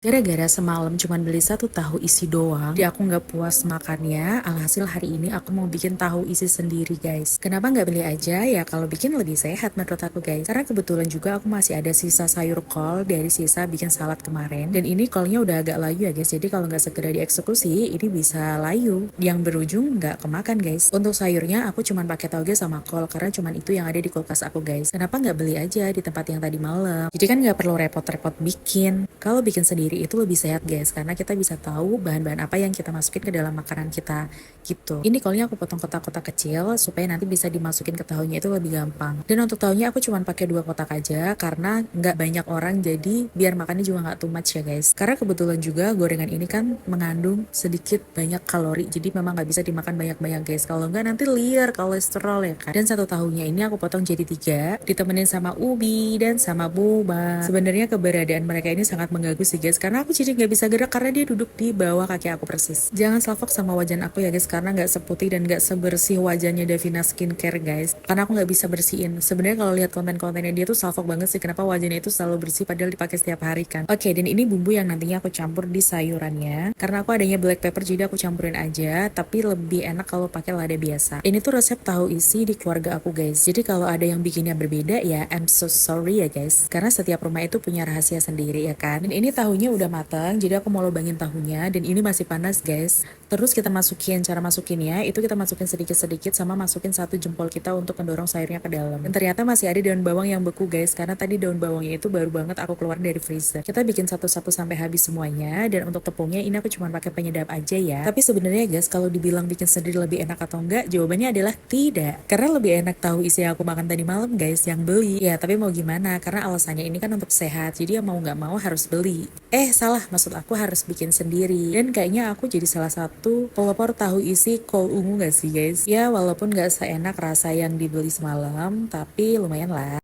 Gara-gara semalam cuman beli satu tahu isi doang, jadi aku nggak puas makannya. Alhasil hari ini aku mau bikin tahu isi sendiri, guys. Kenapa nggak beli aja? Ya kalau bikin lebih sehat menurut aku, guys. Karena kebetulan juga aku masih ada sisa sayur kol dari sisa bikin salad kemarin. Dan ini kolnya udah agak layu ya, guys. Jadi kalau nggak segera dieksekusi, ini bisa layu. Yang berujung nggak kemakan, guys. Untuk sayurnya aku cuman pakai toge sama kol karena cuman itu yang ada di kulkas aku, guys. Kenapa nggak beli aja di tempat yang tadi malam? Jadi kan nggak perlu repot-repot bikin. Kalau bikin sendiri itu lebih sehat, guys, karena kita bisa tahu bahan-bahan apa yang kita masukin ke dalam makanan kita gitu. Ini kolnya aku potong kotak-kotak kecil supaya nanti bisa dimasukin ke tahunya itu lebih gampang. Dan untuk tahunya aku cuma pakai 2 kotak aja karena nggak banyak orang, jadi biar makannya juga nggak too much ya, guys. Karena kebetulan juga gorengan ini kan mengandung sedikit banyak kalori, jadi memang nggak bisa dimakan banyak-banyak, guys. Kalau nggak nanti liar kolesterol ya kan. Dan satu tahunya ini aku potong jadi 3, ditemenin sama ubi dan sama boba. Sebenarnya keberadaan mereka ini sangat mengganggu sih, guys, karena aku jadi nggak bisa gerak karena dia duduk di bawah kaki aku persis. Jangan salfok sama wajan aku ya, guys, karena nggak seputih dan nggak sebersih wajahnya Davina Skincare, guys. Karena aku nggak bisa bersihin. Sebenarnya kalau lihat konten-kontennya dia tuh salfok banget sih, kenapa wajahnya itu selalu bersih padahal dipakai setiap hari kan. Oke, dan ini bumbu yang nantinya aku campur di sayurannya. Karena aku adanya black pepper jadi aku campurin aja, tapi lebih enak kalau pakai lada biasa. Ini tuh resep tahu isi di keluarga aku, guys. Jadi kalau ada yang bikinnya berbeda ya I'm so sorry ya, guys. Karena setiap rumah itu punya rahasia sendiri ya kan. Dan ini tahunya udah matang, jadi aku mau lubangin tahunya dan ini masih panas, guys. Terus kita masukin, cara masukinnya itu kita masukin sedikit-sedikit sama masukin 1 jempol kita untuk mendorong sayurnya ke dalam. Dan ternyata masih ada daun bawang yang beku, guys, karena tadi daun bawangnya itu baru banget aku keluar dari freezer. Kita bikin satu-satu sampai habis semuanya. Dan untuk tepungnya ini aku cuma pakai penyedap aja ya. Tapi sebenarnya, guys, kalau dibilang bikin sendiri lebih enak atau enggak, jawabannya adalah tidak. Karena lebih enak tahu isi yang aku makan tadi malam, guys, yang beli. Ya tapi mau gimana, karena alasannya ini kan untuk sehat, jadi ya mau nggak mau harus beli. Salah, maksud aku harus bikin sendiri. Dan kayaknya aku jadi salah satu pelopor tahu isi kol ungu gak sih, guys? Ya walaupun gak seenak rasa yang dibeli semalam, tapi lumayan lah.